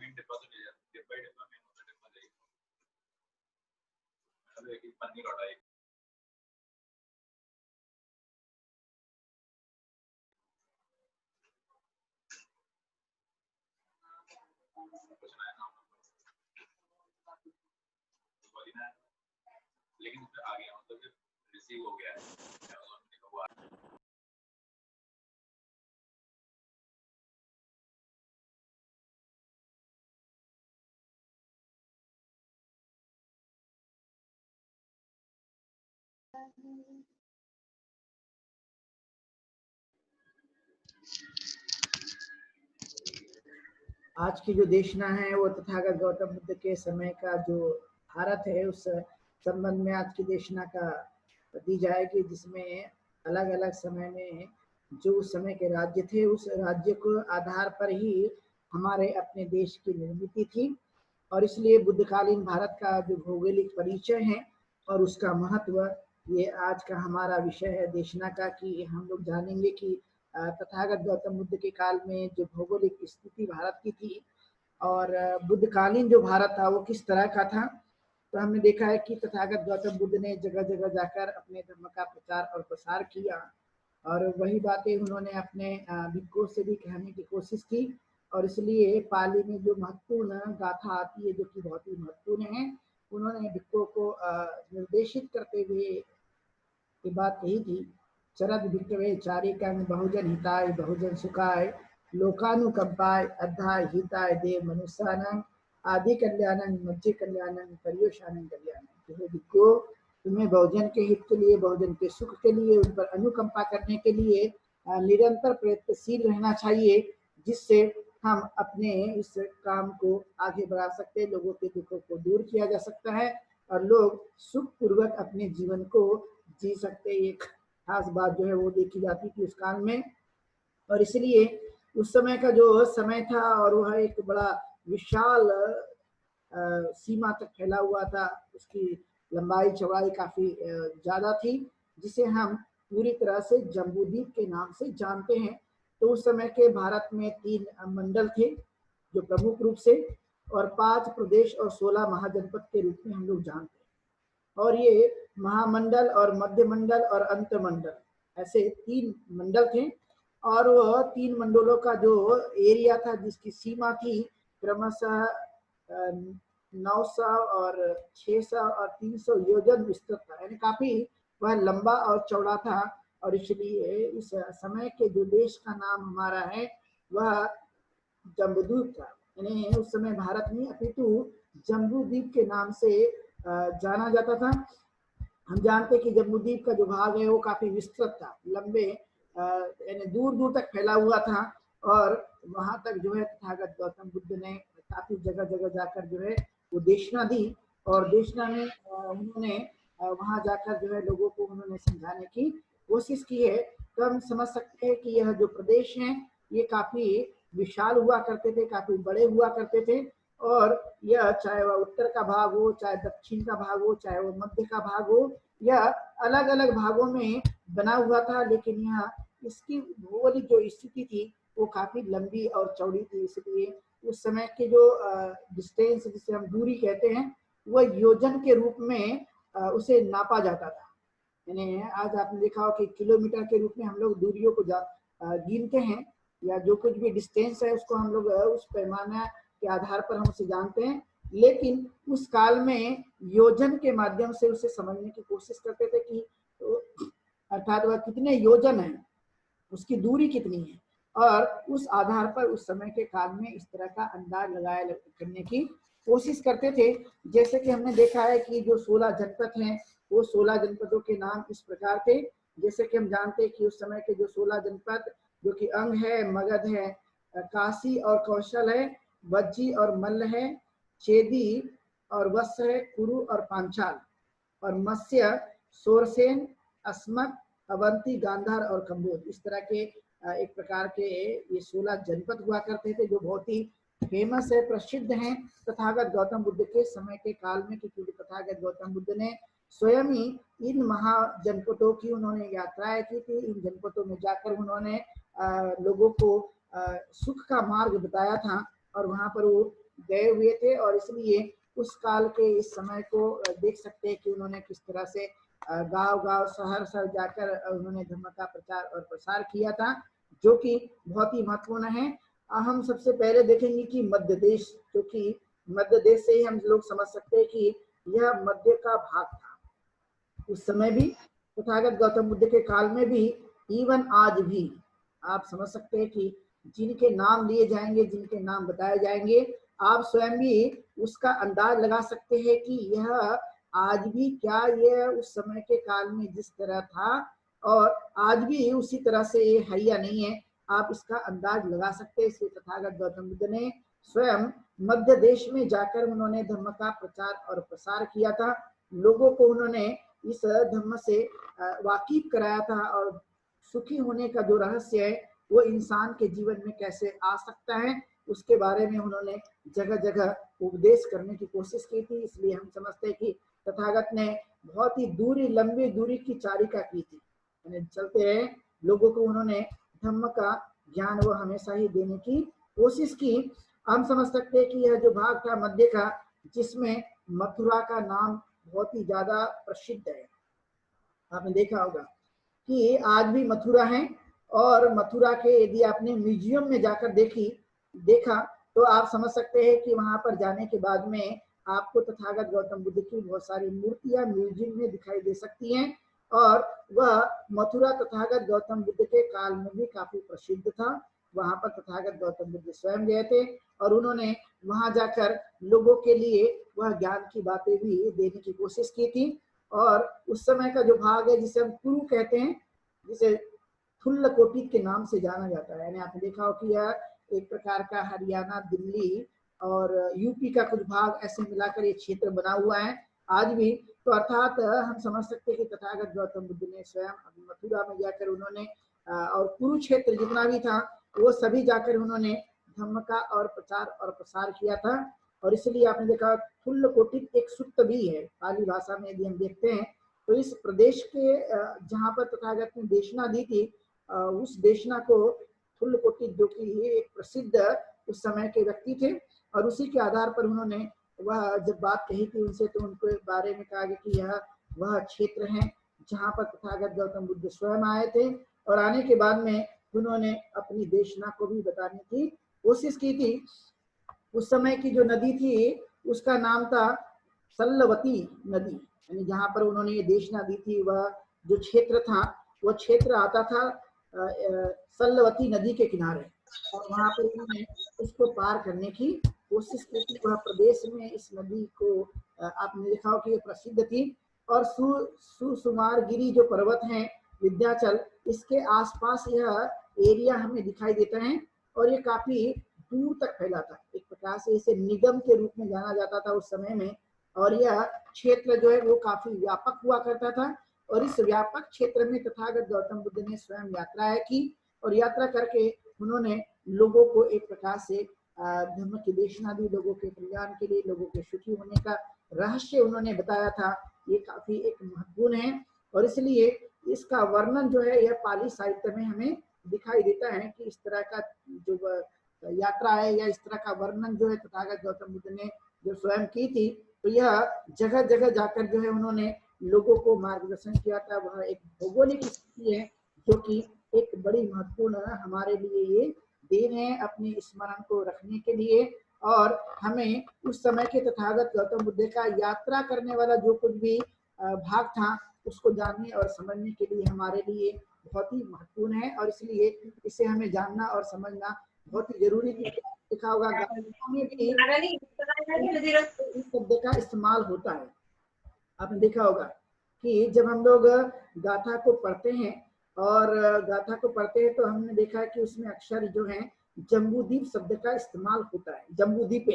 Main डिब्बा तो ले जाते, डिब्बा मेन होता है, डिब्बा जाएगी एक पन्नी लौटा एक कुछ ना है ना, लेकिन उसमें आ गया मतलब कि रिसीव हो गया है। आज की जो देशना है वो तथागत गौतम बुद्ध के समय का जो भारत है उस संबंध में आज की देशना का दी जाएगी, जिसमें अलग अलग समय में जो उस समय के राज्य थे उस राज्य को आधार पर ही हमारे अपने देश की निर्मित थी। और इसलिए बुद्धकालीन भारत का जो भौगोलिक परिचय है और उसका महत्व, ये आज का हमारा विषय है देशना का, कि हम लोग जानेंगे कि तथागत गौतम बुद्ध के काल में जो भौगोलिक स्थिति भारत की थी और बुद्धकालीन जो भारत था वो किस तरह का था। तो हमने देखा है कि तथागत गौतम बुद्ध ने जगह जगह जाकर अपने धर्म का प्रचार और प्रसार किया और वही बातें उन्होंने अपने भिक्षुओं से भी कहने की कोशिश की। और इसलिए पाली में जो महत्वपूर्ण गाथा आती है जो कि बहुत ही महत्वपूर्ण है, उन्होंने भिक्षुओं को निर्देशित करते हुए ये बात कही थी, चरद भिक्षवे चारिकं बहुजन हिताय बहुजन सुखाय लोकानुकंपाय अध्याय हिताय देव मनुष्यानं आदि कल्याणं मध्य कल्याणं पर्युषानं कल्याणं। हे भिक्षुओं, तुम्हें बहुजन के हित के लिए, बहुजन के सुख के लिए, उन पर अनुकंपा करने के लिए निरंतर प्रयत्नशील रहना चाहिए, जिससे हम अपने इस काम को आगे बढ़ा सकते हैं, लोगों के दुखों को दूर किया जा सकता है और लोग सुख पूर्वक अपने जीवन को जी सकते। एक खास बात जो है वो देखी जाती थी उस काल में। और इसलिए उस समय का जो समय था और वह एक बड़ा विशाल सीमा तक फैला हुआ था, उसकी लंबाई चौड़ाई काफी ज्यादा थी, जिसे हम पूरी तरह से जम्बूद्वीप के नाम से जानते हैं। तो उस समय के भारत में 3 मंडल थे जो प्रमुख रूप से, और 5 प्रदेश और 16 महाजनपद के रूप में हम लोग जानते हैं। और ये महामंडल और मध्य मंडल और अंत मंडल ऐसे 3 मंडल थे। और वह 3 मंडलों का जो एरिया था, जिसकी सीमा थी क्रमशः 900 और 600 और 300 योजन विस्तृत था, यानी काफी वह लंबा और चौड़ा था। और इसलिए इस समय के जो देश का नाम हमारा है वह जम्बूद्वीप था, यानी उस समय भारत में अपितु जम्बूद्वीप के नाम से जाना जाता था। हम जानते कि जम्बूद्वीप का जो भाग है वो काफी विस्तृत था, लंबे यानी दूर दूर तक फैला हुआ था। और वहां तक जो है तथागत गौतम बुद्ध ने काफी जगह जगह जाकर जो है वो देशना दी, और देशना में उन्होंने वहां जाकर जो है लोगों को उन्होंने समझाने की कोशिश की है। तो हम समझ सकते हैं कि यह जो प्रदेश हैं ये काफी विशाल हुआ करते थे, काफी बड़े हुआ करते थे। और यह चाहे वह उत्तर का भाग हो, चाहे दक्षिण का भाग हो, चाहे वह मध्य का भाग हो, यह अलग अलग भागों में बना हुआ था, लेकिन यहाँ इसकी भौगोलिक जो स्थिति थी वो काफी लंबी और चौड़ी थी। इसलिए उस समय के जो डिस्टेंस, जिसे हम दूरी कहते हैं, वह योजन के रूप में उसे नापा जाता था। यानी आज आपने देखा हो कि किलोमीटर के रूप में हम लोग दूरियों को गिनते हैं, या जो कुछ भी डिस्टेंस है उसको हम लोग उस पैमाना के आधार पर हम उसे जानते हैं। लेकिन उस काल में योजन के माध्यम से उसे समझने की कोशिश करते थे कि अर्थात वह कितने योजन है, उसकी दूरी कितनी है, और उस आधार पर उस समय के काल में इस तरह का अंदाज लगाया करने की कोशिश करते थे। जैसे कि हमने देखा है कि जो 16 जनपद हैं वो 16 जनपदों के नाम इस प्रकार थे। जैसे कि हम जानते हैं कि उस समय के जो 16 जनपद जो कि अंग है, मगध है, काशी और कौशल है, वज्जी और मल्ल है, चेदी और वत्स है, कुरु और पांचाल, और मत्स्य, सोरसेन, अस्मक, अवंती, गांधार और कम्बोज, इस तरह के एक प्रकार के ये 16 जनपद हुआ करते थे, जो बहुत ही फेमस है, प्रसिद्ध हैं तथागत गौतम बुद्ध के समय के काल में, क्योंकि तथागत गौतम बुद्ध ने स्वयं ही इन महाजनपदों की उन्होंने यात्राएं की थी। इन जनपदों में जाकर उन्होंने लोगों को सुख का मार्ग बताया था, और वहां पर वो गए हुए थे, और इसलिए उस काल के इस समय को देख सकते हैं कि उन्होंने किस तरह से गांव-गांव, शहर-शहर जाकर उन्होंने धर्म का प्रचार और प्रसार किया था, जो कि बहुत ही महत्वपूर्ण है। हम सबसे पहले देखेंगे कि मध्य देश, जो कि मध्य देश से ही हम लोग समझ सकते हैं कि यह मध्य का भाग था। उस समय भी तथागत गौतम बुद्ध के काल में भी, इवन आज भी आप समझ सकते हैं कि जिनके नाम लिए जाएंगे, जिनके नाम बताए जाएंगे, आप स्वयं भी उसका अंदाज लगा सकते हैं कि यह आज भी क्या यह उस समय के काल में जिस तरह था और आज भी उसी तरह से ये है या नहीं है, आप इसका अंदाज लगा सकते हैं। इसलिए तथागत गौतम बुद्ध ने स्वयं मध्य देश में जाकर उन्होंने धर्म का प्रचार और प्रसार किया था। लोगों को उन्होंने इस धर्म से वाकिफ कराया था, और सुखी होने का जो रहस्य है वो इंसान के जीवन में कैसे आ सकता है, उसके बारे में उन्होंने जगह जगह उपदेश करने की कोशिश की थी। इसलिए हम समझते हैं कि तथागत ने बहुत ही लंबी दूरी की चारिका की थी, यानी चलते रहे लोगों को उन्होंने धम्म का ज्ञान वो हमेशा ही देने की कोशिश की। हम समझ सकते हैं कि यह जो भाग था मध्य का, जिसमें मथुरा का नाम बहुत ही ज्यादा प्रसिद्ध है। आपने देखा होगा कि आज भी मथुरा है, और मथुरा के यदि आपने म्यूजियम में जाकर देखा तो आप समझ सकते हैं कि वहां पर जाने के बाद में आपको तथागत गौतम बुद्ध की बहुत सारी मूर्तियां म्यूजियम में दिखाई दे सकती हैं, और वह मथुरा तथागत गौतम बुद्ध के काल में भी काफी प्रसिद्ध था। वहां पर तथागत गौतम बुद्ध स्वयं गए थे, और उन्होंने वहां जाकर लोगों के लिए वह ज्ञान की बातें भी देने की कोशिश की थी। और उस समय का जो भाग है जिसे हम कुरु कहते हैं, जिसे थुल्लकोटित के नाम से जाना जाता है, यानी आपने देखा हो कि यह एक प्रकार का हरियाणा, दिल्ली और यूपी का कुछ भाग ऐसे मिलाकर ये क्षेत्र बना हुआ है आज भी। तो अर्थात हम समझ सकते हैं कि तथागत गौतम बुद्ध ने स्वयं मथुरा में जाकर उन्होंने और कुरुक्षेत्र जितना भी था वो सभी जाकर उन्होंने धर्म का और प्रचार और प्रसार किया था। और इसलिए आपने देखा थुल्लकोटित एक सूक्त भी है पाली भाषा में, यदि हम देखते हैं तो इस प्रदेश के जहाँ पर तथागत ने देशना दी थी, उस देशना को थुल्लकोटित, जो कि एक प्रसिद्ध उस समय के व्यक्ति थे, और उसी के आधार पर उन्होंने वह जब बात कही थी उनसे, तो उनके बारे में कहा गया कि यह वह क्षेत्र है जहाँ पर तथागत गौतम बुद्ध स्वयं आए थे, और आने के बाद में उन्होंने अपनी देशना को भी बताने की कोशिश की थी। उस समय की जो नदी थी उसका नाम था सल्लवती नदी, यानी जहाँ पर उन्होंने ये देशना दी थी, वह जो क्षेत्र था वह क्षेत्र आता था सल्लवती नदी के किनारे, और वहां पर उन्होंने उसको पार करने की कोशिश की थी। वह प्रदेश में इस नदी को आपने देखा हो कि ये प्रसिद्ध थी। और सुसुमार गिरी जो पर्वत है विंध्याचल, इसके आसपास यह एरिया हमें दिखाई देता है, और ये काफी दूर तक फैला था। एक प्रकार से इसे निगम के रूप में जाना जाता था उस समय में, और यह क्षेत्र जो है वो काफी व्यापक हुआ करता था। और इस व्यापक क्षेत्र में तथागत गौतम बुद्ध ने स्वयं यात्राएं की, और यात्रा करके उन्होंने लोगों को एक प्रकार से धर्म की देशना दी, लोगों के कल्याण के लिए, लोगों के सुखी होने का रहस्य उन्होंने बताया था। ये काफी एक महत्वपूर्ण है, और इसलिए इसका वर्णन जो है यह पाली साहित्य में हमें दिखाई देता है कि इस तरह का जो यात्रा है या इस तरह का वर्णन जो है तथागत गौतम बुद्ध ने जो स्वयं की थी, तो यह जगह जगह जाकर जो है उन्होंने लोगों को मार्गदर्शन किया था। वह एक भौगोलिक स्थिति है जो कि एक बड़ी महत्वपूर्ण हमारे लिए ये देन है अपने स्मरण को रखने के लिए, और हमें उस समय के तथागत गौतम बुद्ध का यात्रा करने वाला जो कुछ भी भाग था उसको जानने और समझने के लिए हमारे लिए बहुत ही महत्वपूर्ण है, और इसलिए इसे हमें जानना और समझना बहुत ही जरूरी है। देखा होगा गाथाओं में भी इस शब्द का इस्तेमाल होता है। आपने देखा होगा कि जब हम लोग गाथा को पढ़ते हैं और गाथा को पढ़ते हैं तो हमने देखा है कि उसमें अक्षर जो है जम्बूद्वीप शब्द का इस्तेमाल होता है। जम्बूद्वीप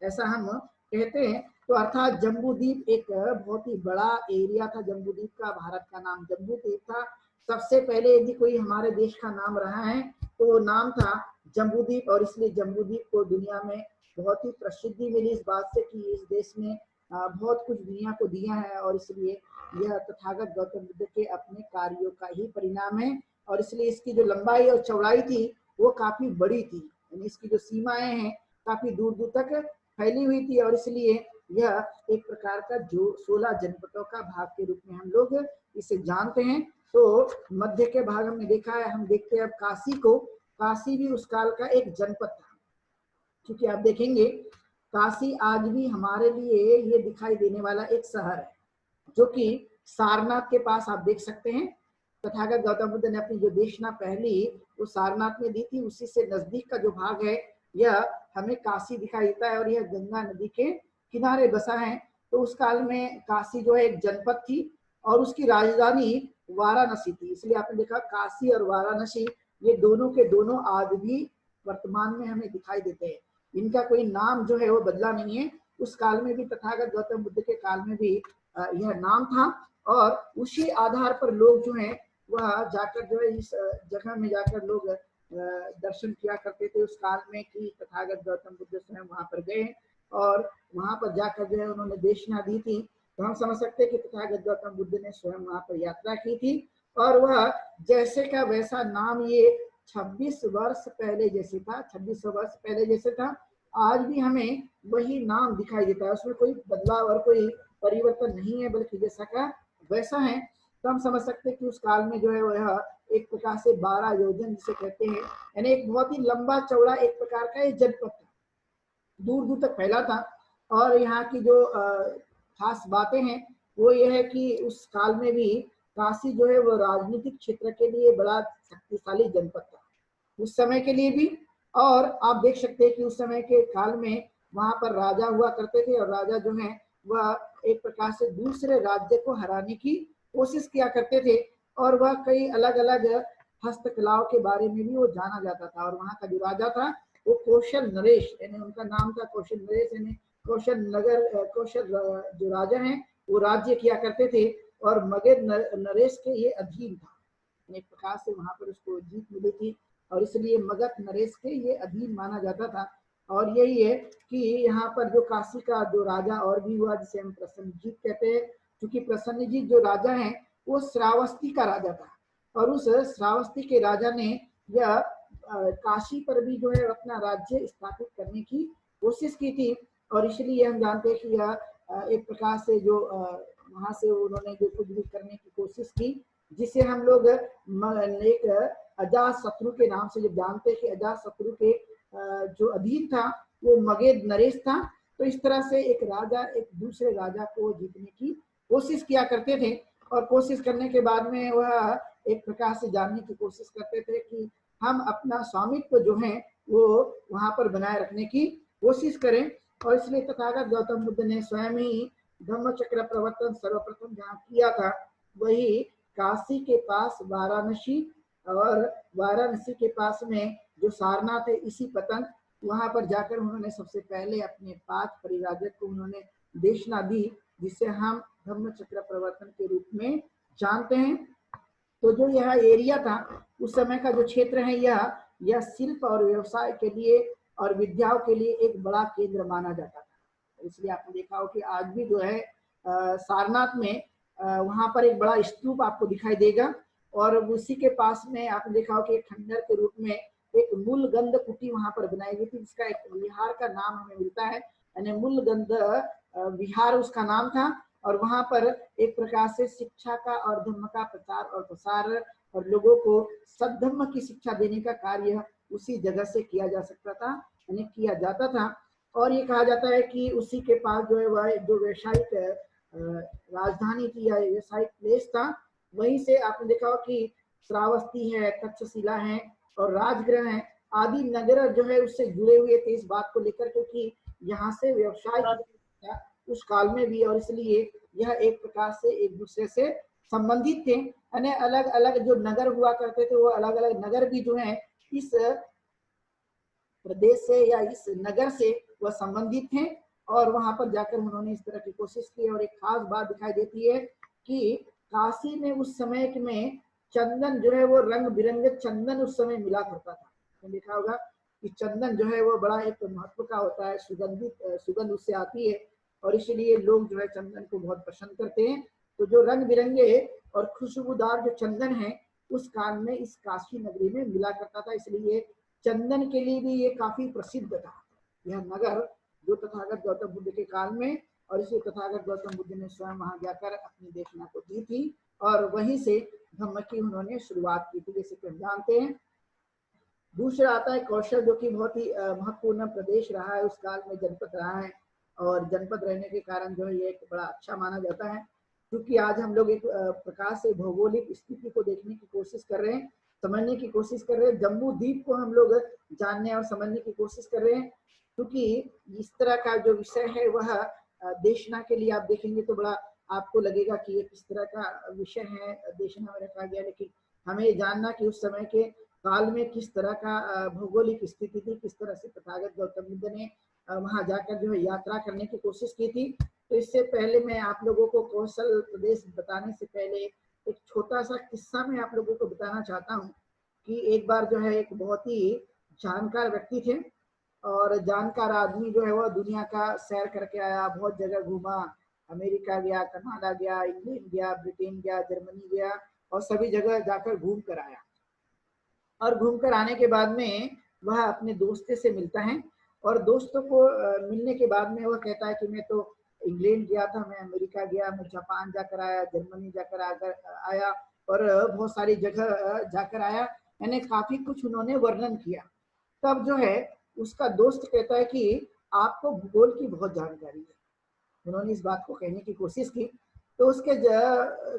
ऐसा हम कहते हैं, तो अर्थात जम्बूद्वीप एक बहुत ही बड़ा एरिया था। जम्बूद्वीप का भारत का नाम जम्बूद्वीप था। सबसे पहले यदि कोई हमारे देश का नाम रहा है तो नाम था जम्बूद्वीप, और इसलिए जम्बूद्वीप को दुनिया में बहुत ही प्रसिद्धि मिली इस बात से कि इस देश ने बहुत कुछ दुनिया को दिया है, और इसलिए यह तथागत गौतम बुद्ध के अपने कार्यों का ही परिणाम है। और इसलिए इसकी जो लंबाई और चौड़ाई थी वो काफी बड़ी थी, यानी इसकी जो सीमाएं हैं काफी दूर दूर तक फैली हुई थी और इसलिए यह एक प्रकार का जो 16 जनपदों का भाग के रूप में हम लोग इसे जानते हैं। तो मध्य के भाग हमने देखा है, हम देखते हैं अब काशी को। काशी भी उस काल का एक जनपद था, क्योंकि आप देखेंगे काशी आज भी हमारे लिए ये दिखाई देने वाला एक शहर है, जो कि सारनाथ के पास आप देख सकते हैं। तथागत गौतम बुद्ध ने अपनी जो देशना पहली वो सारनाथ में दी थी, उसी से नजदीक का जो भाग है यह हमें काशी दिखाई देता है और यह गंगा नदी के किनारे बसा है। तो उस काल में काशी जो है एक जनपद थी और उसकी राजधानी वाराणसी थी। इसलिए आपने देखा काशी और वाराणसी ये दोनों के दोनों आज भी वर्तमान में हमें दिखाई देते हैं। इनका कोई नाम जो है वो बदला नहीं है। उस काल में भी तथागत गौतम बुद्ध के काल में भी यह नाम था और उसी आधार पर लोग जो हैं वह जाकर जो है इस जगह में जाकर लोग दर्शन किया करते थे उस काल में कि तथागत गौतम बुद्ध स्वयं वहां पर गए और वहां पर जाकर जो है उन्होंने देशना दी थी। तो हम समझ सकते हैं कि तथागत गौतम बुद्ध ने स्वयं वहां पर यात्रा की थी और वह जैसे का वैसा नाम ये 26 वर्ष पहले जैसे था, 2600 वर्ष पहले जैसे था, आज भी हमें वही नाम दिखाई देता है। उसमें कोई बदलाव और कोई परिवर्तन नहीं है, बल्कि जैसा का वैसा है। तो हम समझ सकते हैं कि उस काल में जो है वह एक प्रकार से 12 योजन जिसे कहते हैं, यानी एक बहुत ही लंबा चौड़ा एक प्रकार का ये जनपद था, दूर दूर तक फैला था। और यहाँ की जो खास बातें हैं वो ये है कि उस काल में भी काशी जो है वो राजनीतिक क्षेत्र के लिए बड़ा शक्तिशाली जनपद था उस समय के लिए भी। और आप देख सकते हैं कि उस समय के काल में वहां पर राजा हुआ करते थे और राजा जो है वह एक प्रकार से दूसरे राज्य को हराने की कोशिश किया करते थे और वह कई अलग अलग हस्तकलाओं के बारे में भी वो जाना जाता था। और वहां का जो राजा था वो कौशल नरेश, यानी उनका नाम था कौशल नरेश, यानी कौशल नगर कौशल जो राजा हैं वो राज्य किया करते थे और मगध नरेश के ये अधीन था। एक प्रकार से वहां पर उसको जीत मिली थी और इसलिए मगध नरेश के ये अधीन माना जाता था। और यही है कि यहाँ पर जो काशी का जो राजा और भी हुआ जिसे हम प्रसन्नजीत कहते हैं, क्योंकि प्रसन्नजीत जो राजा हैं वो श्रावस्ती का राजा था और उस श्रावस्ती के राजा ने यह काशी पर भी जो है अपना राज्य स्थापित करने की कोशिश की थी। और इसलिए हम जानते हैं कि यह एक प्रकार से जो वहां से उन्होंने जो कुछ भी करने की कोशिश की, जिसे हम लोग एक अजात शत्रु के नाम से जब जानते हैं कि अजात शत्रु के जो अधीन था वो मगध नरेश था। तो इस तरह से एक राजा एक दूसरे राजा को जीतने की कोशिश किया करते थे और कोशिश करने के बाद में वह एक प्रकार से जानने की कोशिश करते थे कि हम अपना स्वामित्व जो है वो वहां पर बनाए रखने की कोशिश करें। और इसलिए तथागत गौतम बुद्ध ने स्वयं ही धम्म चक्र प्रवर्तन सर्वप्रथम जहाँ किया था वही काशी के पास वाराणसी, और वाराणसी के पास में जो सारनाथ है इसी पतन, वहां पर जाकर उन्होंने सबसे पहले अपने 5 परिराजक को उन्होंने देशना दी, जिसे हम धम्म चक्र प्रवर्तन के रूप में जानते हैं। तो जो यह एरिया था उस समय का जो क्षेत्र है यह शिल्प और व्यवसाय के लिए और विद्याओं के लिए एक बड़ा केंद्र माना जाता था। इसलिए आपने देखा हो कि आज भी जो है सारनाथ में वहां पर एक बड़ा स्तूप आपको दिखाई देगा और उसी के पास में आपने देखा हो कि एक खंडर के रूप में एक मूलगंध कुटी वहां पर बनाई गई थी, जिसका एक विहार का नाम हमें मिलता है, यानी मूलगंध विहार उसका नाम था। और वहां पर एक प्रकार से शिक्षा का और धर्म का प्रचार और प्रसार और लोगों को सद्धर्म की शिक्षा देने का कार्य उसी जगह से किया जा सकता था, यानी किया जाता था। और ये कहा जाता है कि उसी के पास जो है वह जो व्यवसायिक राजधानी थी या व्यवसायिक प्लेस था, वहीं से आपने देखा हो कि श्रावस्ती है, तक्षशिला है और राजगृह है आदि नगर जो है उससे जुड़े हुए थे इस बात को लेकर, क्योंकि यहाँ से व्यवसाय उस काल में भी, और इसलिए यह एक प्रकार से एक दूसरे से संबंधित थे। यानी अलग अलग जो नगर हुआ करते थे वो अलग अलग नगर भी जो है इस प्रदेश से या इस नगर से वह संबंधित थे और वहां पर जाकर उन्होंने इस तरह की कोशिश की। और एक खास बात दिखाई देती है कि काशी में उस समय में चंदन जो है वो रंग बिरंगे चंदन उस समय मिला करता था। आपने देखा होगा कि चंदन जो है वो बड़ा एक महत्व का होता है, सुगंधित सुगंध उससे आती है और इसलिए लोग जो है चंदन को बहुत पसंद करते हैं। तो जो रंग बिरंगे और खुशबूदार जो चंदन है उस काल में इस काशी नगरी में मिला करता था, इसलिए चंदन के लिए भी ये काफी प्रसिद्ध था यह नगर, जो तथागत गौतम बुद्ध के काल में, और इसे तथागत गौतम बुद्ध ने स्वयं वहां जाकर अपनी देशना को दी थी और वहीं से धम्म की उन्होंने शुरुआत की थी, जैसे कि हम जानते हैं। दूसरा आता है कौशल, जो कि बहुत ही महत्वपूर्ण प्रदेश रहा है उस काल में, जनपद रहा है, और जनपद रहने के कारण जो है ये एक बड़ा अच्छा माना जाता है। क्योंकि आज हम लोग एक प्रकार से भौगोलिक स्थिति को देखने की कोशिश कर रहे हैं, समझने की कोशिश कर रहे हैं, जम्बू द्वीप को हम लोग जानने और समझने की कोशिश कर रहे हैं। क्योंकि इस तरह का जो विषय है वह देशना के लिए आप देखेंगे तो बड़ा आपको लगेगा कि ये किस तरह का विषय है, देशना में रखा गया, लेकिन हमें ये जानना कि उस समय के काल में किस तरह का भौगोलिक स्थिति थी, किस तरह से तथागत गौतम बुद्ध ने वहां जाकर जो है यात्रा करने की कोशिश की थी। तो इससे पहले मैं आप लोगों को कौशल प्रदेश बताने से पहले एक छोटा सा किस्सा मैं आप लोगों को बताना चाहता हूँ कि एक बार जो है एक बहुत ही जानकार व्यक्ति थे, और जानकार आदमी जो है वह दुनिया का सैर करके आया, बहुत जगह घूमा, अमेरिका गया, कनाडा गया, इंग्लैंड गया, ब्रिटेन गया, जर्मनी गया, और सभी जगह जाकर घूम कर आया। और घूमकर आने के बाद में वह अपने दोस्त से मिलता है, और दोस्तों को मिलने के बाद में वह कहता है कि मैं तो इंग्लैंड गया था, मैं अमेरिका गया, मैं जापान जाकर आया, जर्मनी जाकर आया, और बहुत सारी जगह जाकर आया, मैंने काफी कुछ उन्होंने वर्णन किया। तब जो है उसका दोस्त कहता है कि आपको भूगोल की बहुत जानकारी है। उन्होंने इस बात को कहने की कोशिश की, तो उसके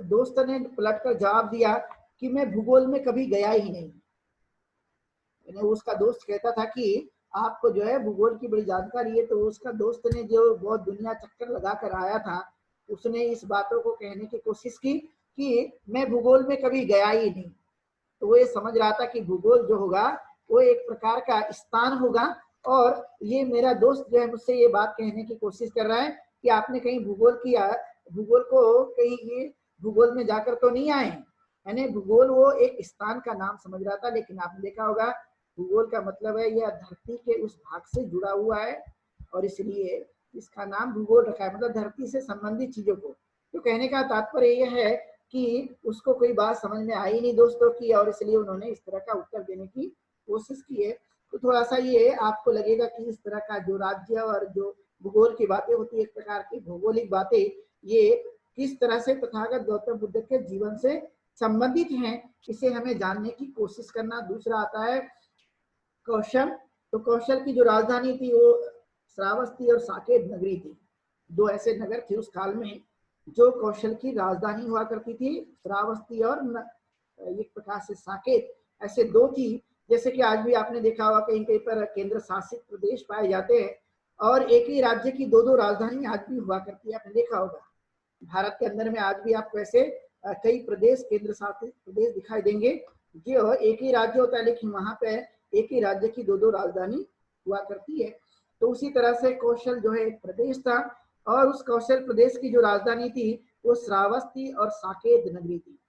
दोस्त ने पलट कर जवाब दिया कि मैं भूगोल में कभी गया ही नहीं। उसका दोस्त कहता था कि आपको जो है भूगोल की बड़ी जानकारी है, तो उसका दोस्त ने जो बहुत दुनिया चक्कर लगा कर आया था, उसने इस बातों को कहने की कोशिश की कि मैं भूगोल में कभी गया ही नहीं। तो वो ये समझ रहा था कि भूगोल जो होगा वो एक प्रकार का स्थान होगा, और ये मेरा दोस्त जो है मुझसे ये बात कहने की कोशिश कर रहा है कि आपने कहीं भूगोल किया, भूगोल को कहीं भूगोल में जाकर तो नहीं आए। यानी भूगोल वो एक स्थान का नाम समझ रहा था, लेकिन आपने देखा होगा भूगोल का मतलब है यह धरती के उस भाग से जुड़ा हुआ है, और इसलिए इसका नाम भूगोल रखा है, मतलब धरती से संबंधित चीजों को। तो कहने का तात्पर्य यह है कि उसको कोई बात समझ में आई नहीं दोस्तों की, और इसलिए उन्होंने इस तरह का उत्तर देने की कोशिश की है। तो थोड़ा सा ये आपको लगेगा कि इस तरह का जो राज्य और जो भूगोल की बातें होती है, एक प्रकार की भौगोलिक बातें, ये किस तरह से तथागत गौतम बुद्ध के जीवन से संबंधित हैं, इसे हमें जानने की कोशिश करना। दूसरा आता है कौशल। तो कौशल की जो राजधानी थी वो श्रावस्ती और साकेत नगरी थी। दो ऐसे नगर थे उस काल में जो कौशल की राजधानी हुआ करती थी, श्रावस्ती और एक प्रकार से साकेत, ऐसे दो थी। जैसे कि आज भी आपने देखा होगा कहीं कहीं पर केंद्र शासित प्रदेश पाए जाते हैं, और एक ही राज्य की दो दो राजधानी आज भी हुआ करती है, आपने देखा होगा। भारत के अंदर में आज भी आपको ऐसे कई प्रदेश, केंद्र शासित प्रदेश दिखाई देंगे जो एक ही राज्य होता है, लेकिन वहां पे एक ही राज्य की दो दो राजधानी हुआ करती है। तो उसी तरह से कौशल जो है एक प्रदेश था, और उस कौशल प्रदेश की जो राजधानी थी वो श्रावस्ती और साकेत नगरी थी,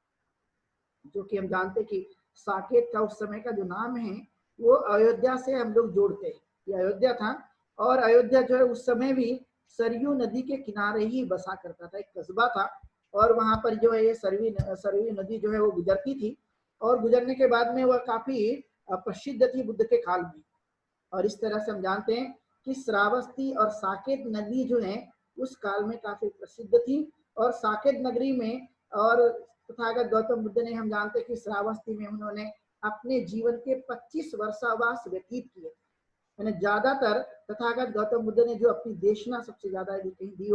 जो कि हम जानते कि साकेत का उस समय का जो नाम है वो अयोध्या से हम लोग जोड़ते हैं, ये अयोध्या था। और अयोध्या जो है उस समय भी सरयू नदी के किनारे ही बसा करता था, एक कस्बा था, और वहां पर जो है ये सरयू नदी जो है वो गुजरती थी, और गुजरने के बाद में वह काफी प्रसिद्ध थी बुद्ध के काल में। और इस तरह से हम जानते हैं कि श्रावस्ती और साकेत नदी जो है उस काल में काफी प्रसिद्ध थी। और साकेत नगरी में और तथागत गौतम बुद्ध ने, हम जानते हैं कि श्रावस्ती में उन्होंने अपने जीवन के 25 वर्षावास व्यतीत किए। यानी ज्यादातर तथागत गौतम बुद्ध ने जो अपनी देशना सबसे ज्यादा कहीं दी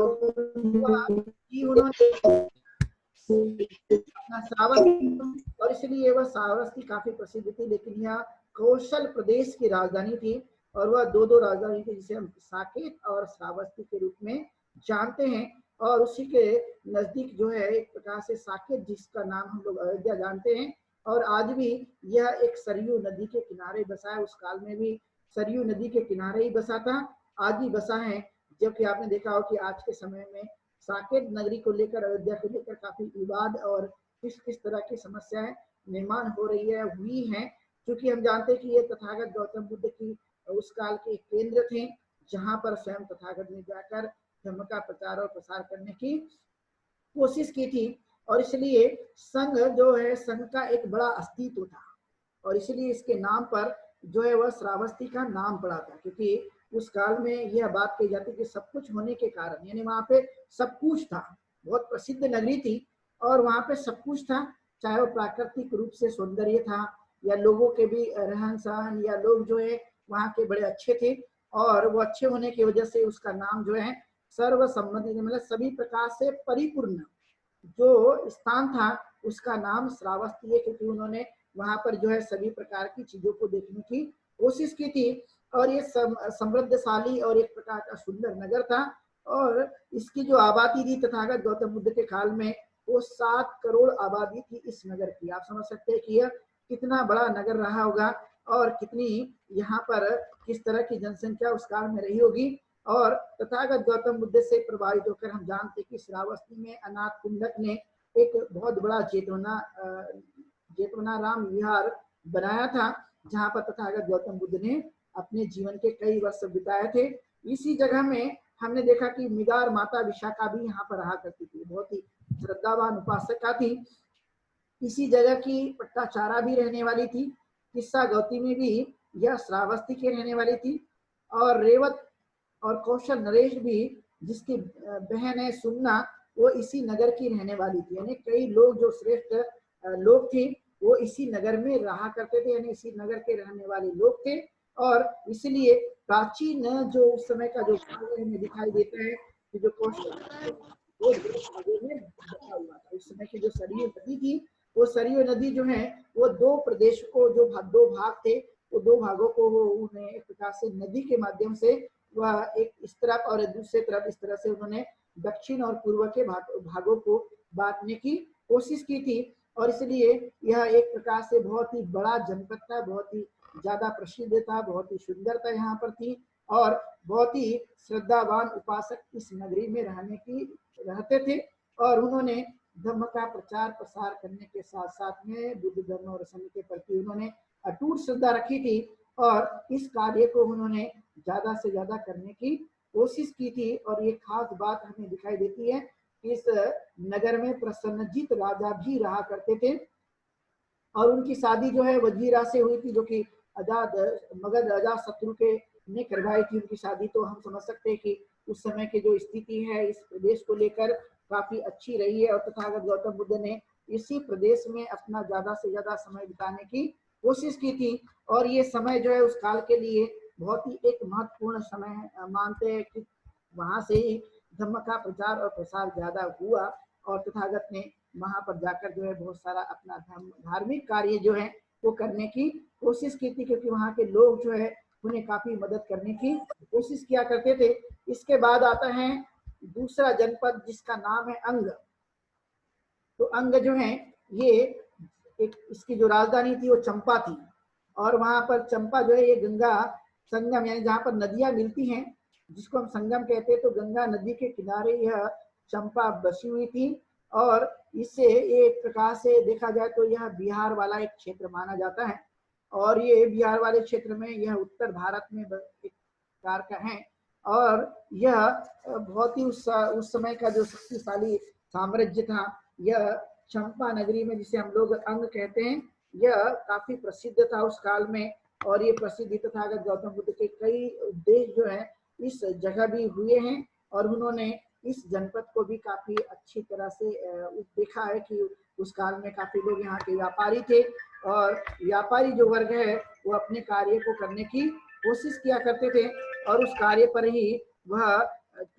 उन्होंने श्रावस्ती, और इसलिए वह श्रावस्ती काफी प्रसिद्ध थी। लेकिन यह कौशल प्रदेश की राजधानी थी, और वह दो दो राजधानी थी जिसे हम साकेत और श्रावस्ती के रूप में जानते हैं। और उसी के नजदीक जो है एक प्रकार से साकेत, जिसका नाम हम लोग अयोध्या जानते हैं, और आज भी यह एक सरयू नदी के किनारे बसा है। उस काल में भी सरयू नदी के किनारे ही बसा था, आज भी बसा है। जबकि आपने देखा हो कि आज के समय में साकेत नगरी को लेकर, अयोध्या को लेकर काफी विवाद और किस किस तरह की समस्याएं निर्माण हो रही है, हुई हैं। क्योंकि हम जानते हैं कि ये तथागत गौतम बुद्ध की उस काल के केंद्र थे, जहां पर स्वयं तथागत ने जाकर धर्म का प्रचार और प्रसार करने की कोशिश की थी। और इसलिए संघ जो है, संघ का एक बड़ा अस्तित्व था, और इसलिए इसके नाम पर जो है वह श्रावस्ती का नाम पड़ा था, क्योंकि उस काल में यह बात कही जाती कि सब कुछ होने के कारण, यानी वहां पे सब कुछ था, बहुत प्रसिद्ध नगरी थी और वहां पे सब कुछ था, चाहे वो प्राकृतिक रूप से सौंदर्य था या लोगों के भी रहन सहन, या लोग जो है वहाँ के बड़े अच्छे थे और वो अच्छे होने की वजह से उसका नाम जो है सर्व संबंधित, मतलब सभी प्रकार से परिपूर्ण जो स्थान था उसका नाम श्रावस्ती है, क्योंकि उन्होंने वहां पर जो है सभी प्रकार की चीजों को देखने की कोशिश की थी और ये समृद्धशाली और एक प्रकार का सुंदर नगर था। और इसकी जो आबादी थी तथागत गौतम बुद्ध के काल में वो 7 करोड़ आबादी थी इस नगर की। आप समझ सकते हैं कि यह कितना बड़ा नगर रहा होगा और कितनी यहाँ पर किस तरह की जनसंख्या उस काल में रही होगी। और तथागत गौतम बुद्ध से प्रभावित होकर हम जानते हैं कि श्रावस्ती में अनाथ कुंडक ने एक बहुत बड़ा जेतवनाराम विहार बनाया था, जहाँ पर तथागत गौतम बुद्ध ने अपने जीवन के कई वर्ष बिताए थे। इसी जगह में हमने देखा कि मिगार माता विशाखा भी यहाँ पर रहा करती थी, बहुत ही श्रद्धावान उपासका थी। इसी जगह की पट्टाचारा भी रहने वाली थी, किस्सा गौतमी भी यह श्रावस्ती की रहने वाली थी और रेवत और कौशल नरेश भी जिसकी बहन है सुमना वो इसी नगर की रहने वाली थी। यानी कई लोग जो श्रेष्ठ लोग थे वो इसी नगर में रहा करते थे, यानी इसी नगर के रहने वाले लोग थे। और इसलिए प्राचीन जो उस समय का जो हमें दिखाई देता है कि जो कौशल वो में बसा हुआ था। उस समय की जो सरयू नदी थी वो सरयू नदी जो है वो 2 प्रदेश को जो 2 भाग थे वो 2 भागों को उन्हें एक प्रकार से नदी के माध्यम से वह एक इस तरफ और दूसरे तरफ इस तरह से उन्होंने दक्षिण और पूर्व के भागों को बांटने की कोशिश की थी। और इसलिए यह एक प्रकार से बहुत ही बड़ा जनपद था, बहुत ही ज्यादा प्रसिद्ध था, बहुत ही सुंदरता यहाँ पर थी और बहुत ही श्रद्धावान उपासक इस नगरी में रहते थे। और उन्होंने धर्म का प्रचार प्रसार करने के साथ साथ में बुद्ध धर्म और संघ के प्रति उन्होंने अटूट श्रद्धा रखी थी और इस कार्य को उन्होंने ज्यादा से ज्यादा करने की कोशिश की थी। और ये खास बात हमें दिखाई देती है कि इस नगर में प्रसन्नजीत राजा भी रहा करते थे और उनकी शादी जो है वजीरा से हुई थी, जो कि मगध अजात शत्रु के ने करवाई थी उनकी शादी। तो हम समझ सकते हैं कि उस समय की जो स्थिति है इस प्रदेश को लेकर काफी अच्छी रही है और तथागत गौतम बुद्ध ने इसी प्रदेश में अपना ज्यादा से ज्यादा समय बिताने की कोशिश की थी। और ये समय जो है उस काल के लिए बहुत ही एक महत्वपूर्ण समय मानते हैं कि वहां से ही धर्म का प्रचार और प्रसार ज्यादा हुआ और तथागत ने वहां पर जाकर जो है बहुत सारा अपना धार्मिक कार्य जो है वो करने की कोशिश की थी, क्योंकि वहां के लोग जो है उन्हें काफी मदद करने की कोशिश किया करते थे। इसके बाद आता है दूसरा जनपद जिसका नाम है अंग। तो अंग जो है ये एक इसकी जो राजधानी थी वो चंपा थी और वहां पर चंपा जो है ये गंगा संगम यानी जहाँ पर नदियां मिलती हैं जिसको हम संगम कहते हैं, तो गंगा नदी के किनारे यह चंपा बसी हुई थी। और इससे एक प्रकार से देखा जाए तो यह बिहार वाला एक क्षेत्र माना जाता है और ये बिहार वाले क्षेत्र में यह उत्तर भारत में एक प्रकार का है। और यह बहुत ही उस समय का जो शक्तिशाली साम्राज्य था, यह चंपा नगरी में जिसे हम लोग अंग कहते हैं, यह काफी प्रसिद्ध था उस काल में। और ये प्रसिद्धि तथागत गौतम बुद्ध के कई उपदेश जो है इस जगह भी हुए हैं और उन्होंने इस जनपद को भी काफी अच्छी तरह से देखा है कि उस काल में काफी लोग यहाँ के व्यापारी थे और व्यापारी जो वर्ग है वो अपने कार्य को करने की कोशिश किया करते थे और उस कार्य पर ही वह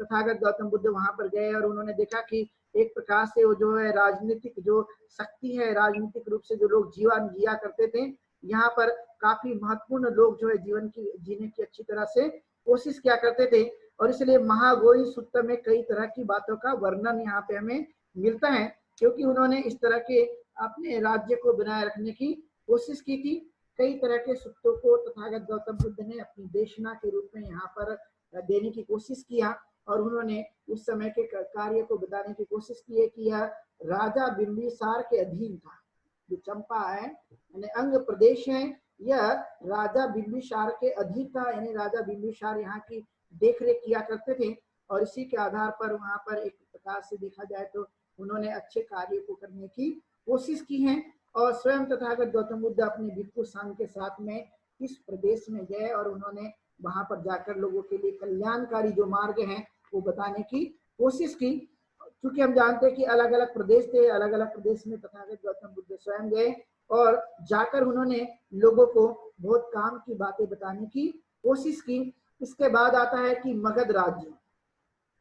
तथागत गौतम बुद्ध वहां पर गए और उन्होंने देखा कि एक प्रकार से वो जो है राजनीतिक जो शक्ति है, राजनीतिक रूप से जो लोग जीवन जिया करते थे, यहाँ पर काफी महत्वपूर्ण लोग जो है जीवन की जीने की अच्छी तरह से कोशिश किया करते थे। और इसलिए महागौरी सूत्र में कई तरह की बातों का वर्णन यहाँ पे हमें मिलता है, क्योंकि उन्होंने इस तरह के अपने राज्य को बनाए रखने की कोशिश की थी। कई तरह के सूत्रों को तथागत गौतम बुद्ध ने अपनी देशना के रूप में यहाँ पर देने की कोशिश किया और उन्होंने उस समय के कार्य को बताने की कोशिश की है कि यह राजा बिंबिसार के अधीन था। जो चंपा है यानी अंग प्रदेश है, यह राजा बिंबिसार के अधीन था, यानी राजा बिंबिसार यहाँ की देखरेख किया करते थे और इसी के आधार पर वहां पर एक प्रकार से देखा जाए तो उन्होंने अच्छे कार्य को करने की कोशिश की है। और स्वयं तथागत गौतम बुद्ध अपने भिक्षु संघ के साथ में इस प्रदेश में गए और उन्होंने वहां पर जाकर लोगों के लिए कल्याणकारी जो मार्ग हैं वो बताने की कोशिश की। क्योंकि हम जानते हैं कि अलग अलग प्रदेश थे, अलग अलग प्रदेश में तथागत गौतम बुद्ध स्वयं गए और जाकर उन्होंने लोगों को बहुत काम की बातें बताने की कोशिश की। इसके बाद आता है कि मगध राज्य,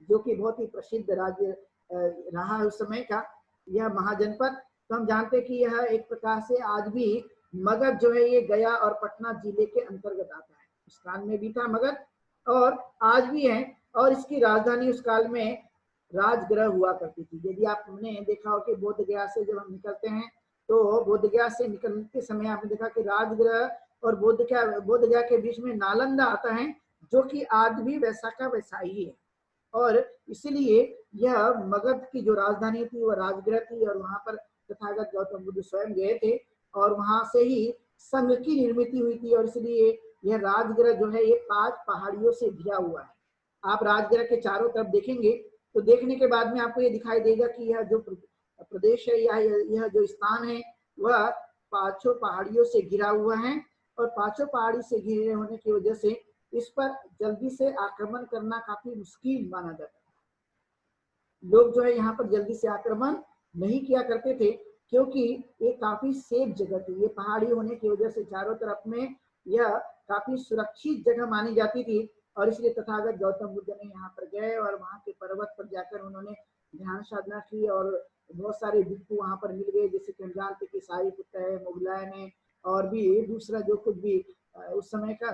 जो कि बहुत ही प्रसिद्ध राज्य रहा है उस समय का, यह महाजनपद। तो हम जानते हैं कि यह एक प्रकार से आज भी मगध जो है ये गया और पटना जिले के अंतर्गत आता है। उस काल में भी था मगध और आज भी है, और इसकी राजधानी उस काल में राजगृह हुआ करती थी। यदि आपने देखा हो कि बोध गया से जब हम निकलते हैं तो बोध गया से निकलते समय आपने देखा कि राजगृह और बोध गया के बीच में नालंदा आता है, जो कि आज भी वैसा का वैसा ही है। और इसलिए यह मगध की जो राजधानी थी वह राजगृह थी, और वहां पर तथागत गौतम बुद्ध स्वयं गए थे और वहां से ही संघ की निर्मित हुई थी। और इसलिए यह राजगृह जो है ये 5 पहाड़ियों से घिरा हुआ है। आप राजगृह के चारों तरफ देखेंगे तो देखने के बाद में आपको ये दिखाई देगा कि यह जो प्रदेश है या यह जो स्थान है वह 5 पहाड़ियों से घिरा हुआ है, और 5 पहाड़ी से घिरे होने की वजह से इस पर जल्दी से आक्रमण करना काफी मुश्किल माना जाता है। लोग जो है यहाँ पर जल्दी से आक्रमण नहीं किया करते थे, क्योंकि ये काफी सेफ जगह थी। ये पहाड़ी होने की वजह से चारों तरफ में यह काफी सुरक्षित जगह मानी जाती थी, और इसलिए तथागत गौतम बुद्ध ने यहाँ पर गए और वहाँ के पर्वत पर जाकर उन्होंने ध्यान साधना की। और बहुत सारे भिक्षु वहाँ पर मिल गए, जैसे कि हम जानते कि सारिपुत्र है, मुगलायन है, और भी दूसरा जो कुछ भी उस समय का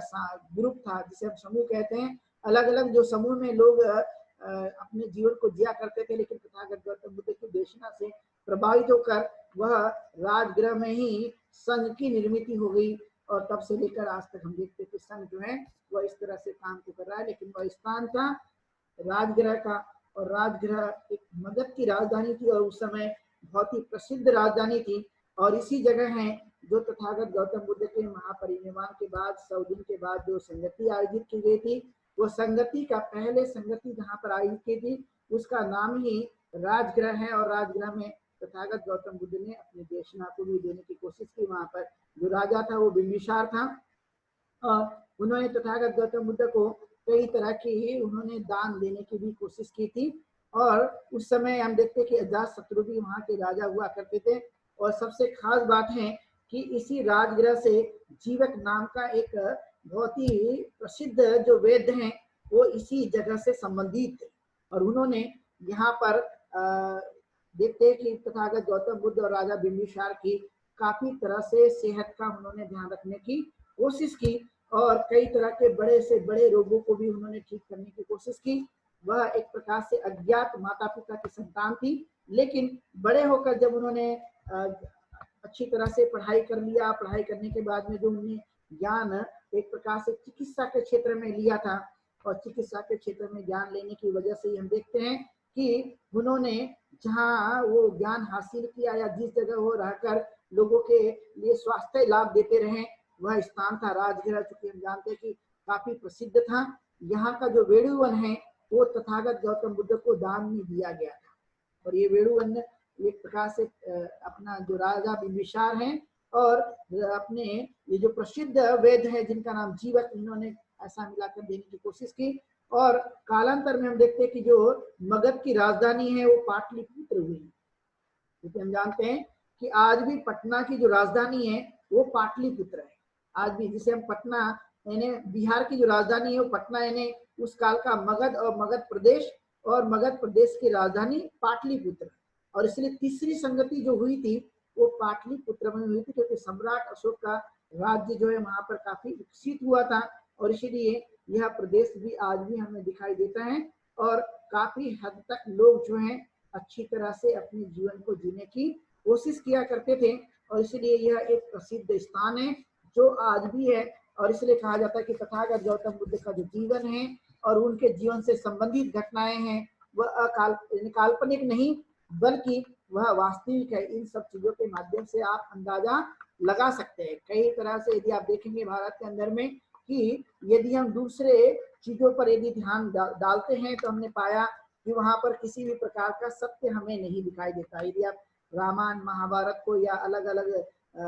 ग्रुप था जिसे हम समूह कहते हैं। अलग अलग जो समूह में लोग अपने जीवन को जिया करते थे, लेकिन तथागत गौतम बुद्ध की देशना से प्रभावित होकर वह राजगृह में ही संघ की निर्मित हो गई। और तब से लेकर आज तक हम देखते कि संघ जो है वह इस तरह से काम को कर रहा है। लेकिन वह स्थान था राजगृह का, और राजगृह एक मगध की राजधानी थी और उस समय बहुत ही प्रसिद्ध राजधानी थी। और इसी जगह है जो तथागत गौतम बुद्ध के महापरिनिर्वाण के बाद 100 दिन के बाद जो संगति आयोजित की गई थी, वो संगति का पहले संगति जहाँ पर आयोजित की थी उसका नाम ही राजगृह है। और राजगृह में तथागत गौतम बुद्ध ने अपनी देशना को भी देने की कोशिश की। वहां पर जो राजा था वो बिंबिसार था, और उन्होंने तथागत गौतम बुद्ध को कई तरह की उन्होंने दान देने की भी कोशिश की थी। और उस समय हम देखते कि अजातशत्रु भी वहाँ के राजा हुआ करते थे। और सबसे खास बात है कि इसी राजगृह से जीवक नाम का एक बहुत ही प्रसिद्ध जो वैद्य हैं वो इसी जगह से संबंधित थे, और उन्होंने यहाँ पर देखते हैं कि तथागत गौतम बुद्ध और राजा बिंबिसार की काफी तरह से सेहत का उन्होंने ध्यान रखने की कोशिश की, और कई तरह के बड़े से बड़े रोगों को भी उन्होंने ठीक करने की कोशिश की। वह एक प्रकार से अज्ञात माता पिता की संतान थी, लेकिन बड़े होकर जब उन्होंने अच्छी तरह से पढ़ाई कर लिया, पढ़ाई करने के बाद में जो उन्हें ज्ञान एक प्रकार से चिकित्सा के क्षेत्र में लिया था, और चिकित्सा के क्षेत्र में ज्ञान लेने की वजह से हम देखते हैं कि उन्होंने जहाँ वो ज्ञान हासिल किया या जिस जगह वो रहकर लोगों के लिए स्वास्थ्य लाभ देते रहे वह स्थान था राजगृह। चूंकि हम जानते हैं कि काफी प्रसिद्ध था। यहाँ का जो वेणुवन है वो तथागत गौतम बुद्ध को दान में दिया गया था, और ये वेणुवन एक प्रकार से अपना जो राजा बिंबिसार हैं और अपने ये जो प्रसिद्ध वैद्य है जिनका नाम जीवक, इन्होंने ऐसा मिलाकर देने की कोशिश की। और कालांतर में हम देखते हैं कि जो मगध की राजधानी है वो पाटलिपुत्र हुई। क्योंकि हम जानते हैं कि आज भी पटना की जो राजधानी है वो पाटलिपुत्र है। आज भी जिसे हम पटना यानी बिहार की जो राजधानी है वो पटना यानी उस काल का मगध और मगध प्रदेश, और मगध प्रदेश की राजधानी पाटलिपुत्र। और इसलिए तीसरी संगति जो हुई थी वो पाटलिपुत्र में हुई थी, क्योंकि सम्राट अशोक का राज्य जो है वहां पर काफी विकसित हुआ था, और इसीलिए यह प्रदेश भी आज भी हमें दिखाई देता है। और काफी हद तक लोग जो हैं अच्छी तरह से अपने जीवन को जीने की कोशिश किया करते थे, और इसलिए यह एक प्रसिद्ध स्थान है जो आज भी है। और इसलिए कहा जाता है कि तथागत गौतम बुद्ध का जो जीवन है और उनके जीवन से संबंधित घटनाएं हैं वह काल्पनिक नहीं बल्कि वह वास्तविक है। इन सब चीजों के माध्यम से आप अंदाजा लगा सकते हैं। कई तरह से यदि आप देखेंगे भारत के अंदर में कि यदि हम दूसरे चीजों पर यदि ध्यान डालते हैं तो हमने पाया कि वहां पर किसी भी प्रकार का सत्य हमें नहीं दिखाई देता। यदि आप रामायण महाभारत को या अलग अलग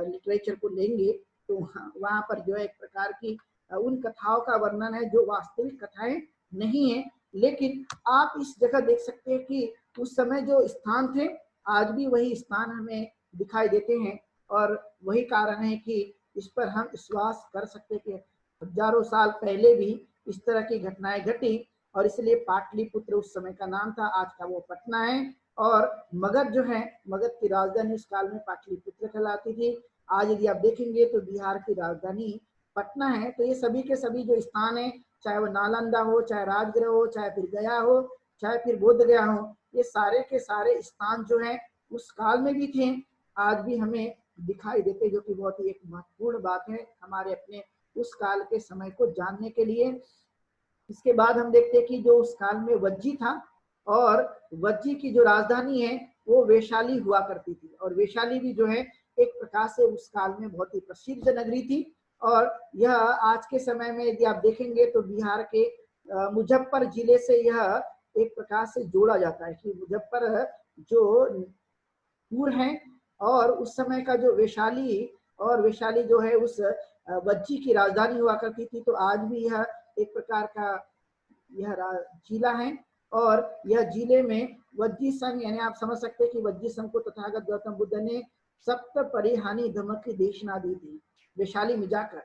लिटरेचर को लेंगे तो वहां पर जो है एक प्रकार की उन कथाओं का वर्णन है जो वास्तविक कथाएं नहीं है। लेकिन आप इस जगह देख सकते हैं कि उस समय जो स्थान थे आज भी वही स्थान हमें दिखाई देते हैं, और वही कारण है कि इस पर हम विश्वास कर सकते कि हजारों साल पहले भी इस तरह की घटनाएं घटी, और इसलिए पाटलिपुत्र उस समय का नाम था, आज का वो पटना है। और मगध जो है, मगध की राजधानी उस काल में पाटलिपुत्र कहलाती थी। आज यदि आप देखेंगे तो बिहार की राजधानी पटना है। तो ये सभी के सभी जो स्थान है, चाहे वो नालंदा हो, चाहे राजगृह हो, चाहे फिर गया हो, चाहे फिर बोध गया हो, ये सारे के सारे स्थान जो है उस काल में भी थे, आज भी हमें दिखाई देते, जो कि बहुत ही एक महत्वपूर्ण बात है हमारे अपने उस काल के समय को जानने के लिए। इसके बाद हम देखते हैं कि जो उस काल में वज्जी था, और वज्जी की जो राजधानी है वो वैशाली हुआ करती थी, और वैशाली भी जो है एक प्रकार से उस काल में बहुत ही प्रसिद्ध नगरी थी। और यह आज के समय में यदि आप देखेंगे तो बिहार के मुजफ्फर जिले से यह एक प्रकार से जोड़ा जाता है कि मुजफ्फर जो पूर है, और उस समय का जो वैशाली, और वैशाली जो है उस वज्जी की राजधानी हुआ करती थी। तो आज भी यह एक प्रकार का यह जिला है, और यह जिले में वज्जी संघ, यानी आप समझ सकते हैं कि वज्जी संघ को तथागत गौतम बुद्ध ने सप्त परिहानी धम्म की देशना दी थी वैशाली में जाकर,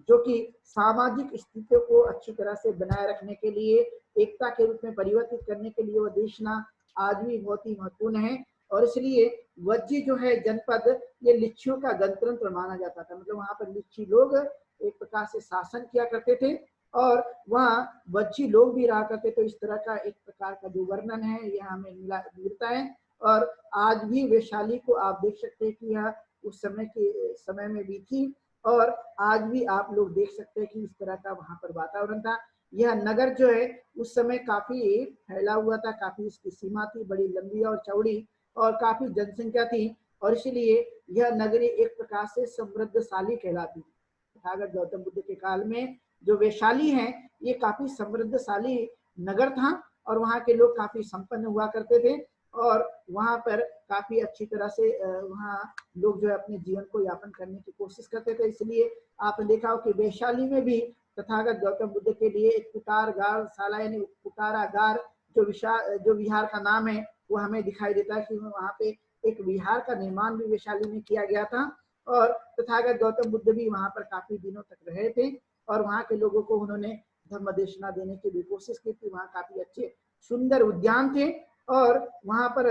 जो कि सामाजिक स्थितियों को अच्छी तरह से बनाए रखने के लिए, एकता के रूप में परिवर्तित करने के लिए वह देशना आज भी बहुत ही महत्वपूर्ण है। और इसलिए वज्जी जो है जनपद, ये लिच्छियों का गणतंत्र माना जाता था, मतलब वहां पर लिच्छी लोग एक प्रकार से शासन किया करते थे, और वहाँ वज्जी लोग भी रहा करते। तो इस तरह का एक प्रकार का जो वर्णन है यह हमें मिलता है। और आज भी वैशाली को आप देख सकते हैं कि यह उस समय में भी थी, और आज भी आप लोग देख सकते हैं कि इस तरह का वहां पर वातावरण था। यह नगर जो है उस समय काफी फैला हुआ था, काफी इसकी सीमा थी, बड़ी लंबी और चौड़ी, और काफी जनसंख्या थी, और इसलिए यह नगरी एक प्रकार से समृद्धशाली कहलाती थी। तथागत गौतम बुद्ध के काल में जो वैशाली है ये काफी समृद्धशाली नगर था, और वहाँ के लोग काफी संपन्न हुआ करते थे, और वहाँ पर काफी अच्छी तरह से वहाँ लोग जो है अपने जीवन को यापन करने की कोशिश करते थे। इसलिए आपने देखा हो कि वैशाली में भी तथागत गौतम बुद्ध के लिए एक पुकारगार शाला, यानी पुकारागार, जो विहार का नाम है वो हमें दिखाई देता है कि वहाँ पे एक विहार का निर्माण भी वैशाली में किया गया था। और तथागत गौतम बुद्ध भी वहाँ पर काफी दिनों तक रहे थे, और वहाँ के लोगों को उन्होंने धर्म देशना देने की भी कोशिश की थी। वहाँ काफी अच्छे सुंदर उद्यान थे, और वहाँ पर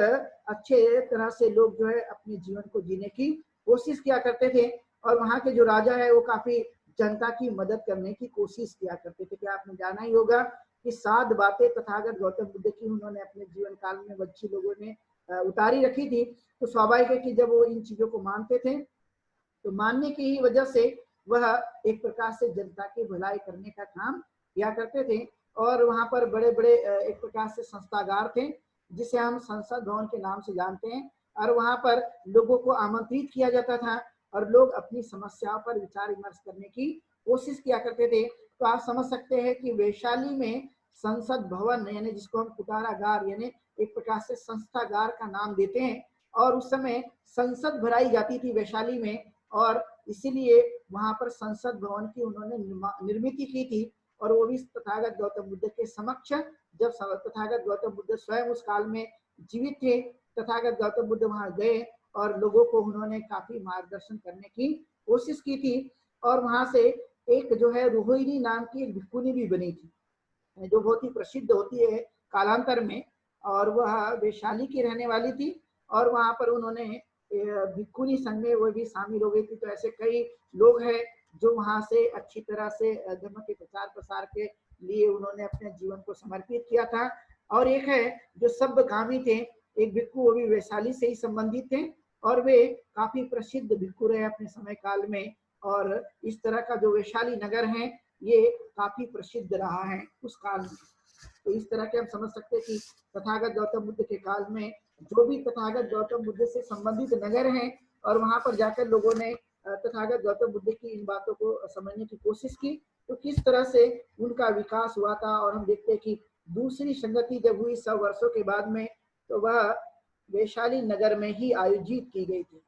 अच्छे तरह से लोग जो है अपने जीवन को जीने की कोशिश किया करते थे, और वहाँ के जो राजा है वो काफी जनता की मदद करने की कोशिश किया करते थे। क्या आपने जाना ही होगा कि 7 बातें तथागत गौतम बुद्ध की उन्होंने अपने जीवन काल में वज्जी लोगों ने उतारी रखी थी। तो स्वाभाविक है कि जब वो इन चीजों को मानते थे, तो मानने की ही वजह से वह एक प्रकार से जनता की भलाई करने का काम किया करते थे। और वहां पर बड़े बड़े एक प्रकार से संस्थागार थे, जिसे हम संसद भवन के नाम से जानते हैं, और वहां पर लोगों को आमंत्रित किया जाता था, और लोग अपनी समस्याओं पर विचार विमर्श करने की कोशिश किया करते थे। तो आप समझ सकते हैं कि वैशाली में संसद भवन, यानी जिसको हम पुकारागार, यानी एक प्रकार से संस्थागार का नाम देते हैं, और उस समय संसद भराई जाती थी वैशाली में, और इसीलिए वहां पर संसद भवन की उन्होंने निर्मित की थी। और वो भी तथागत गौतम बुद्ध के समक्ष, जब तथागत गौतम बुद्ध स्वयं उस काल में जीवित थे, तथागत गौतम बुद्ध वहां गए, और लोगों को उन्होंने काफी मार्गदर्शन करने की कोशिश की थी। और वहां से एक जो है रोहिणी नाम की एक भिक्खुनी भी बनी थी, जो बहुत ही प्रसिद्ध होती है कालांतर में, और वह वैशाली की रहने वाली थी, और वहां पर उन्होंने भिक्खुनी संघ में वो भी शामिल हो गई थी। तो ऐसे कई लोग हैं जो वहां से अच्छी तरह से धर्म के प्रचार प्रसार के लिए उन्होंने अपने जीवन को समर्पित किया था। और एक है जो सब्बगामी थे, एक भिक्खु, वो भी वैशाली से ही संबंधित थे, और वे काफी प्रसिद्ध भिक्खु रहे अपने समय काल में। और इस तरह का जो वैशाली नगर है ये काफी प्रसिद्ध रहा है उस काल में। तो इस तरह के हम समझ सकते हैं कि तथागत गौतम बुद्ध के काल में जो भी तथागत गौतम बुद्ध से संबंधित नगर हैं, और वहां पर जाकर लोगों ने तथागत गौतम बुद्ध की इन बातों को समझने की कोशिश की, तो किस तरह से उनका विकास हुआ था। और हम देखते हैं कि दूसरी संगति जब हुई 100 वर्षों के बाद में, तो वह वैशाली नगर में ही आयोजित की गई थी,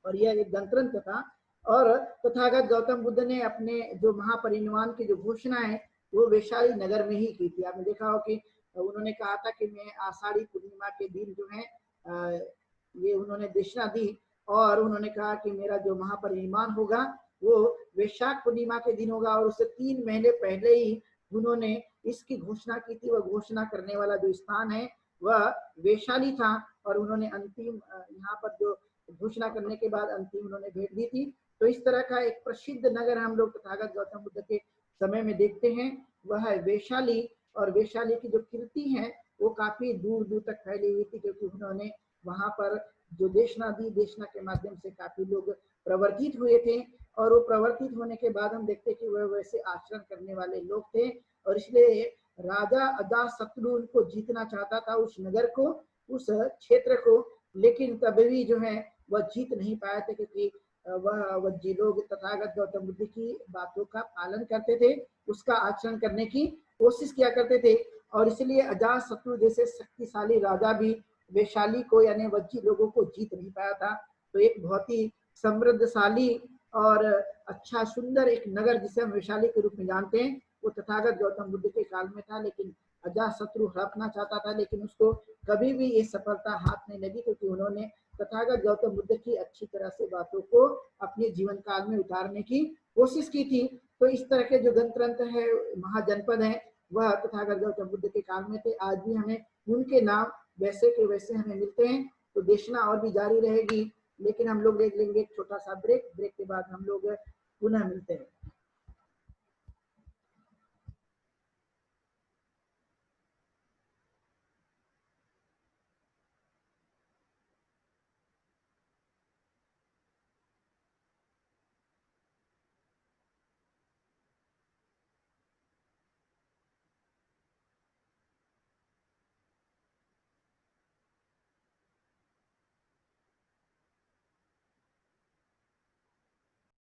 और यह एक गणतंत्र था। और तथागत गौतम बुद्ध ने अपने जो महापरिनिर्वाण की जो घोषणा है वो वैशाली नगर में ही की थी। आपने देखा हो कि उन्होंने कहा था कि मैं आषाढ़ी पूर्णिमा के दिन जो है ये उन्होंने देशना दी, और उन्होंने कहा कि मेरा जो महापरिनिर्वाण होगा वो वैशाख पूर्णिमा के दिन होगा, और उससे 3 महीने पहले ही उन्होंने इसकी घोषणा की थी। वह घोषणा करने वाला जो स्थान है वह वैशाली था, और उन्होंने अंतिम यहाँ पर जो घोषणा करने के बाद अंतिम उन्होंने भेंट दी थी। तो इस तरह का एक प्रसिद्ध नगर हम लोग तथागत गौतम बुद्ध के समय में देखते हैं, वह है वैशाली। और वैशाली की जो कीर्ति है वो काफी दूर दूर तक फैली हुई थी, क्योंकि उन्होंने वहां पर जो देशना दी, देशना के माध्यम से काफी लोग प्रवर्तित हुए थे, और वो प्रवर्तित होने के बाद हम देखते कि वह वैसे आचरण करने वाले लोग थे, और इसलिए राजा अजातशत्रु उनको जीतना चाहता था, उस नगर को, उस क्षेत्र को, लेकिन कभी भी जो है वह जीत नहीं पाए थे, क्योंकि वह जी लोग तथागत गौतम बुद्ध की बातों का पालन करते थे, उसका आचरण करने की कोशिश किया करते थे, और इसलिए अजातशत्रु जैसे शक्तिशाली राजा भी वैशाली को यानी वज्जी लोगों को जीत नहीं पाया था। तो एक बहुत ही समृद्धशाली और अच्छा सुंदर एक नगर जिसे हम वैशाली के रूप में जानते हैं वो तथागत गौतम बुद्ध के काल में था, लेकिन अजातशत्रु हड़पना चाहता था, लेकिन उसको कभी भी ये सफलता हाथ नहीं लगी, क्योंकि उन्होंने तथागत गौतम बुद्ध की अच्छी तरह से बातों को अपने जीवन काल में उतारने की कोशिश की थी। तो इस तरह के जो गणतंत्र है, महाजनपद है, वह तथागत गौतम बुद्ध के काल में थे। आज भी हमें उनके नाम वैसे के वैसे हमें मिलते हैं। तो देशना और भी जारी रहेगी, लेकिन हम लोग देख लेंगे एक छोटा सा ब्रेक के बाद हम लोग पुनः मिलते हैं।